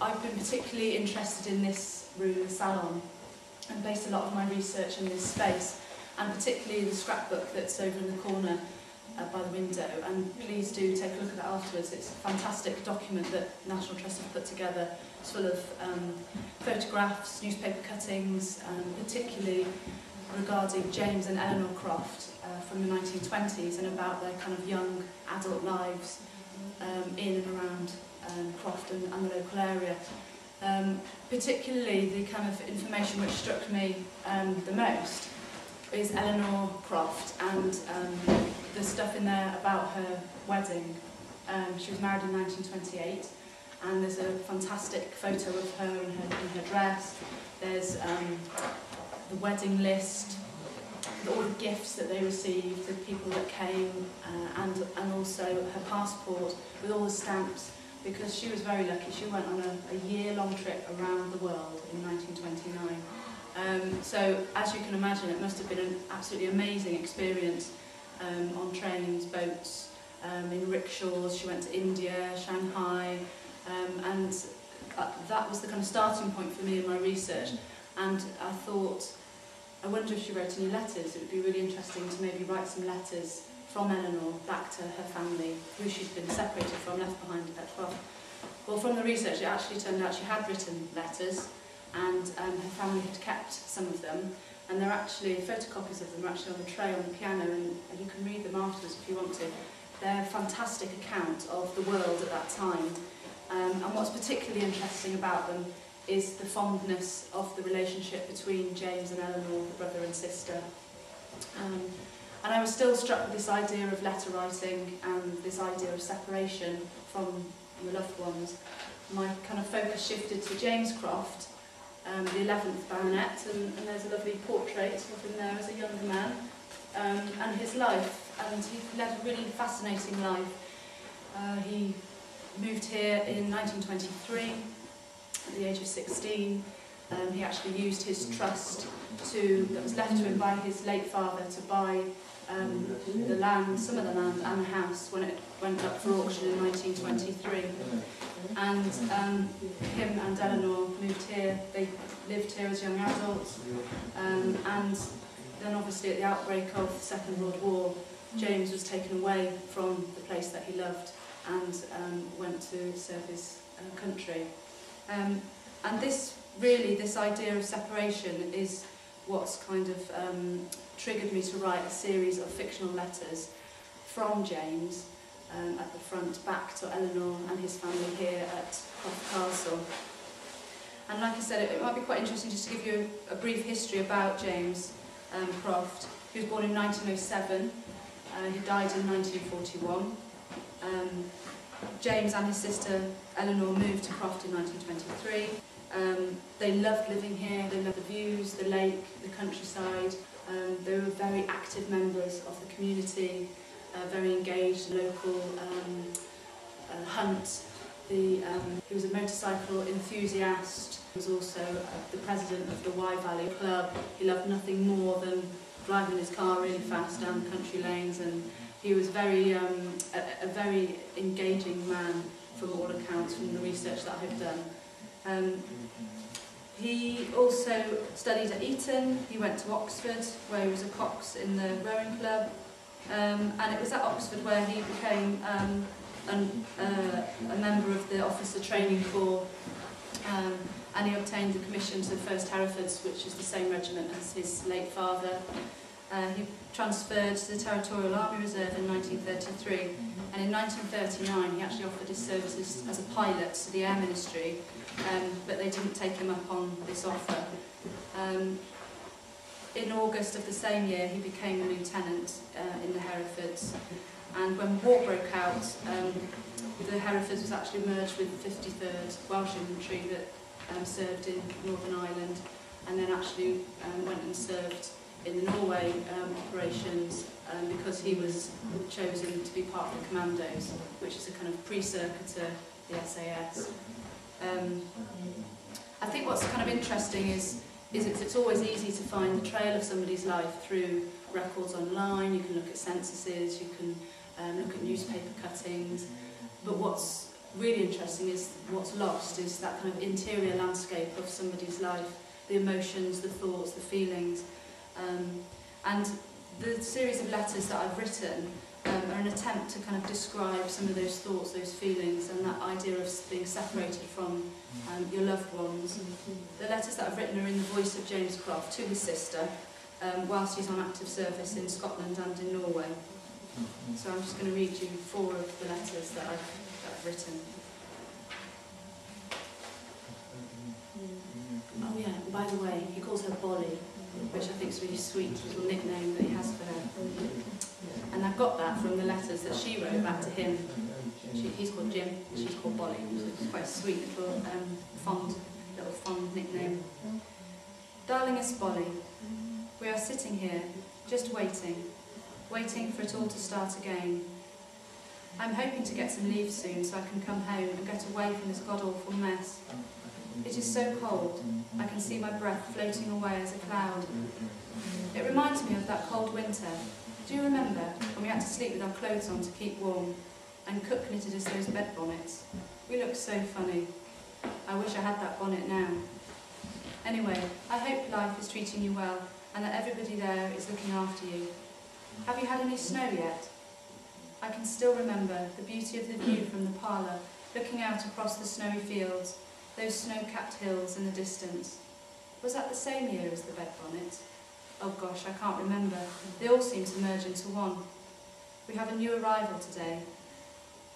I've been particularly interested in this room, the salon, and based a lot of my research in this space, and particularly the scrapbook that's over in the corner by the window. And please do take a look at that afterwards. It's a fantastic document that National Trust have put together. It's full of photographs, newspaper cuttings, particularly regarding James and Eleanor Croft from the 1920s, and about their kind of young adult lives in and around Croft and the local area. Particularly the kind of information which struck me the most is Eleanor Croft and the stuff in there about her wedding. She was married in 1928, and there's a fantastic photo of her in her dress. There's the wedding list, all the gifts that they received, the people that came, and also her passport with all the stamps, because she was very lucky. She went on a year-long trip around the world in 1929. So, as you can imagine, it must have been an absolutely amazing experience on trains, boats, in rickshaws. She went to India, Shanghai, and that was the kind of starting point for me in my research. And I thought, I wonder if she wrote any letters. It would be really interesting to maybe write some letters from Eleanor back to her family, who she's been separated from, left behind at Croft. Well, from the research, it actually turned out she had written letters, and her family had kept some of them, and they're actually, photocopies of them are actually on the tray on the piano, and you can read them afterwards if you want to. They're a fantastic account of the world at that time, and what's particularly interesting about them is the fondness of the relationship between James and Eleanor, the brother and sister. And I was still struck with this idea of letter writing and this idea of separation from your loved ones. My kind of focus shifted to James Croft, the 11th baronet, and there's a lovely portrait of him there as a younger man, and his life. And he led a really fascinating life. He moved here in 1923 at the age of 16. He actually used his trust that was left to him by his late father to buy the land, some of the land and the house when it went up for auction in 1923. And him and Eleanor moved here. They lived here as young adults. And then obviously at the outbreak of the Second World War, James was taken away from the place that he loved and went to serve his country. And this idea of separation is what's kind of triggered me to write a series of fictional letters from James at the front back to Eleanor and his family here at Croft Castle. And like I said, it might be quite interesting just to give you a brief history about James Croft. He was born in 1907, he died in 1941. James and his sister Eleanor moved to Croft in 1923. They loved living here, they loved the views, the lake, the countryside. They were very active members of the community, very engaged in local hunt. He was a motorcycle enthusiast. He was also the president of the Wye Valley Club. He loved nothing more than driving his car really fast down the country lanes, and he was very a very engaging man from all accounts, from the research that I've done. He also studied at Eton. He went to Oxford, where he was a cox in the rowing club, and it was at Oxford where he became a member of the Officer Training Corps, and he obtained the commission to the 1st Herefords, which is the same regiment as his late father. He transferred to the Territorial Army Reserve in 1933, and in 1939 he actually offered his services as a pilot to the Air Ministry, but they didn't take him up on this offer. In August of the same year he became a lieutenant in the Herefords, and when war broke out, the Herefords was actually merged with the 53rd Welsh Infantry that served in Northern Ireland, and then actually went and served in the Norway operations because he was chosen to be part of the Commandos, which is a kind of pre-circa to the SAS. I think what's kind of interesting is it's always easy to find the trail of somebody's life through records online. You can look at censuses, you can look at newspaper cuttings, but what's really interesting is what's lost, is that kind of interior landscape of somebody's life, the emotions, the thoughts, the feelings. And the series of letters that I've written are an attempt to kind of describe some of those thoughts, those feelings, and that idea of being separated from your loved ones. The letters that I've written are in the voice of James Croft to his sister, whilst he's on active service in Scotland and in Norway. So I'm just going to read you 4 of the letters that I've written. Oh yeah, and by the way, he calls her Bolly, which I think is a really sweet little nickname that he has for her. And I got that from the letters that she wrote back to him. He's called Jim, and she's called Bolly. So it's quite a sweet little fond nickname. Darlingest Bolly, we are sitting here, just waiting for it all to start again. I'm hoping to get some leave soon so I can come home and get away from this god-awful mess. It is so cold, I can see my breath floating away as a cloud. It reminds me of that cold winter. Do you remember when we had to sleep with our clothes on to keep warm, and Cook knitted us those bed bonnets? We looked so funny. I wish I had that bonnet now. Anyway, I hope life is treating you well, and that everybody there is looking after you. Have you had any snow yet? I can still remember the beauty of the view from the parlour, looking out across the snowy fields, those snow-capped hills in the distance. Was that the same year as the bed bonnet? Oh gosh, I can't remember. They all seem to merge into one. We have a new arrival today,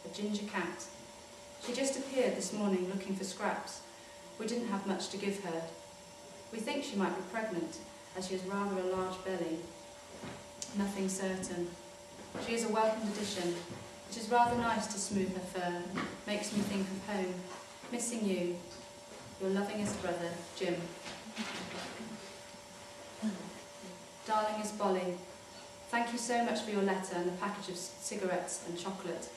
a ginger cat. She just appeared this morning looking for scraps. We didn't have much to give her. We think she might be pregnant, as she has rather a large belly. Nothing certain. She is a welcomed addition. It is rather nice to smooth her fur. Makes me think of home. Missing you. Your lovingest brother, Jim. Darlingest Bolly, thank you so much for your letter and the package of cigarettes and chocolate.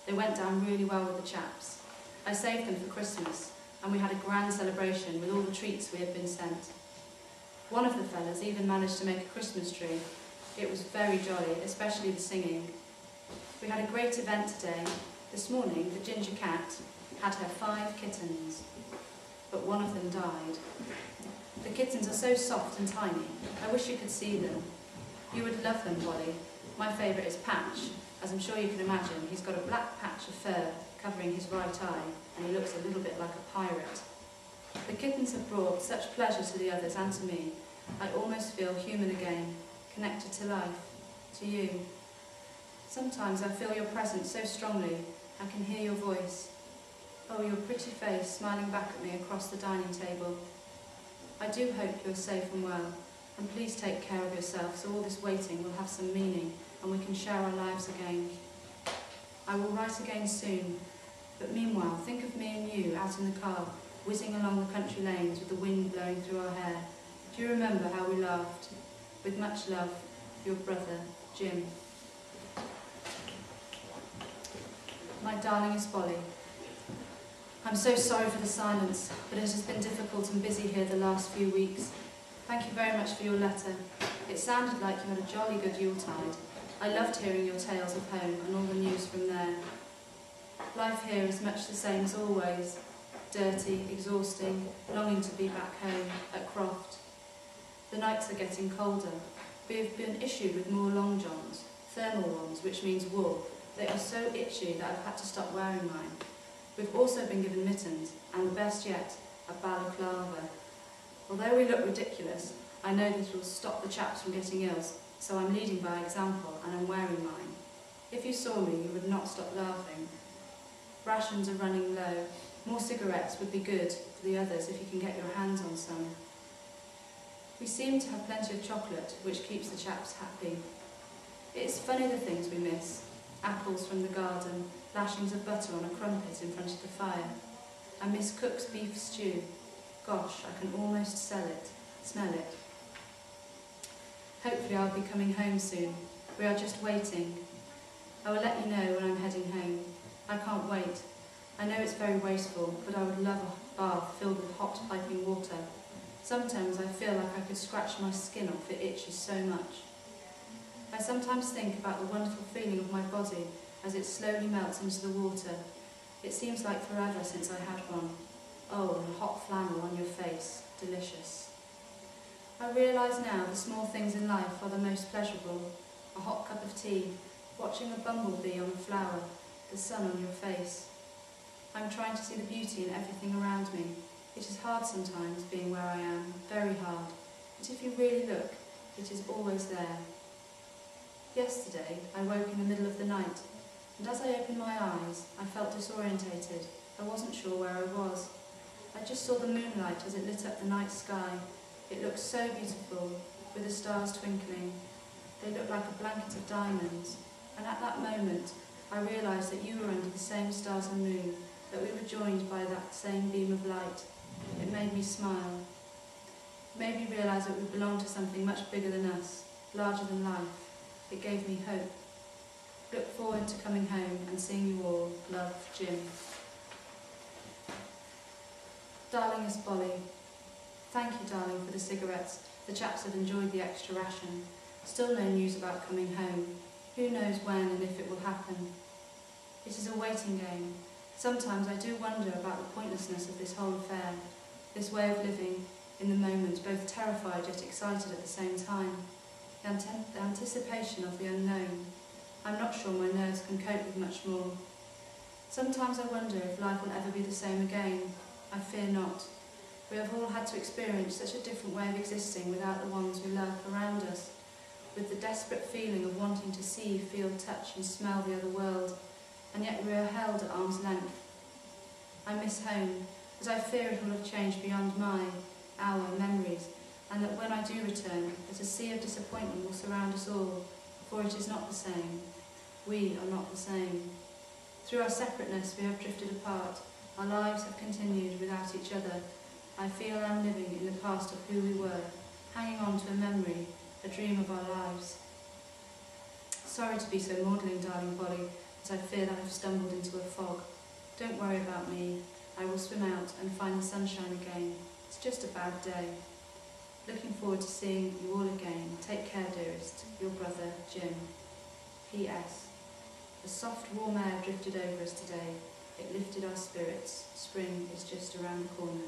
They went down really well with the chaps. I saved them for Christmas, and we had a grand celebration with all the treats we had been sent. One of the fellas even managed to make a Christmas tree. It was very jolly, especially the singing. We had a great event today. This morning, the ginger cat had her 5 kittens, but one of them died. The kittens are so soft and tiny. I wish you could see them. You would love them, Bolly. My favourite is Patch. As I'm sure you can imagine, he's got a black patch of fur covering his right eye, and he looks a little bit like a pirate. The kittens have brought such pleasure to the others and to me. I almost feel human again, connected to life, to you. Sometimes I feel your presence so strongly, I can hear your voice. Oh, your pretty face smiling back at me across the dining table. I do hope you're safe and well, and please take care of yourself so all this waiting will have some meaning and we can share our lives again. I will write again soon, but meanwhile think of me and you out in the car, whizzing along the country lanes with the wind blowing through our hair. Do you remember how we laughed? With much love, your brother, Jim. My darlingest Bolly, I'm so sorry for the silence, but it has been difficult and busy here the last few weeks. Thank you very much for your letter. It sounded like you had a jolly good Yuletide. I loved hearing your tales of home and all the news from there. Life here is much the same as always. Dirty, exhausting, longing to be back home at Croft. The nights are getting colder. We have been issued with more long johns, thermal ones, which means wool. They are so itchy that I've had to stop wearing mine. We've also been given mittens, and the best yet, a balaclava. Although we look ridiculous, I know this will stop the chaps from getting ill, so I'm leading by example and I'm wearing mine. If you saw me, you would not stop laughing. Rations are running low. More cigarettes would be good for the others if you can get your hands on some. We seem to have plenty of chocolate, which keeps the chaps happy. It's funny the things we miss. Apples from the garden, lashings of butter on a crumpet in front of the fire. I miss Cook's beef stew. Gosh, I can almost smell it. Hopefully I'll be coming home soon. We are just waiting. I will let you know when I'm heading home. I can't wait. I know it's very wasteful, but I would love a bath filled with hot piping water. Sometimes I feel like I could scratch my skin off, it itches so much. I sometimes think about the wonderful feeling of my body as it slowly melts into the water, It seems like forever since I had one. Oh, and a hot flannel on your face. Delicious. I realise now the small things in life are the most pleasurable. A hot cup of tea, watching a bumblebee on a flower, the sun on your face. I'm trying to see the beauty in everything around me. It is hard sometimes, being where I am, very hard. But if you really look, it is always there. Yesterday, I woke in the middle of the night, and as I opened my eyes, I felt disorientated. I wasn't sure where I was. I just saw the moonlight as it lit up the night sky. It looked so beautiful, with the stars twinkling. They looked like a blanket of diamonds, and at that moment, I realised that you were under the same stars and moon, that we were joined by that same beam of light. It made me smile. It made me realise that we belonged to something much bigger than us, larger than life. It gave me hope. Look forward to coming home and seeing you all. Love, Jim. Darlingest Bolly. Thank you, darling, for the cigarettes. The chaps have enjoyed the extra ration. Still no news about coming home. Who knows when and if it will happen. It is a waiting game. Sometimes I do wonder about the pointlessness of this whole affair, this way of living in the moment, both terrified yet excited at the same time. The anticipation of the unknown. I'm not sure my nerves can cope with much more. Sometimes I wonder if life will ever be the same again. I fear not. We have all had to experience such a different way of existing without the ones we love around us, with the desperate feeling of wanting to see, feel, touch and smell the other world, and yet we are held at arm's length. I miss home, but I fear it will have changed beyond our memories, and that when I do return, that a sea of disappointment will surround us all, for it is not the same. We are not the same. Through our separateness we have drifted apart. Our lives have continued without each other. I feel I am living in the past of who we were, hanging on to a memory, a dream of our lives. Sorry to be so maudlin, darling Bolly, but I fear that I have stumbled into a fog. Don't worry about me. I will swim out and find the sunshine again. It's just a bad day. Looking forward to seeing you all again. Take care, dearest. Your brother, Jim. P.S. A soft, warm air drifted over us today. It lifted our spirits. Spring is just around the corner.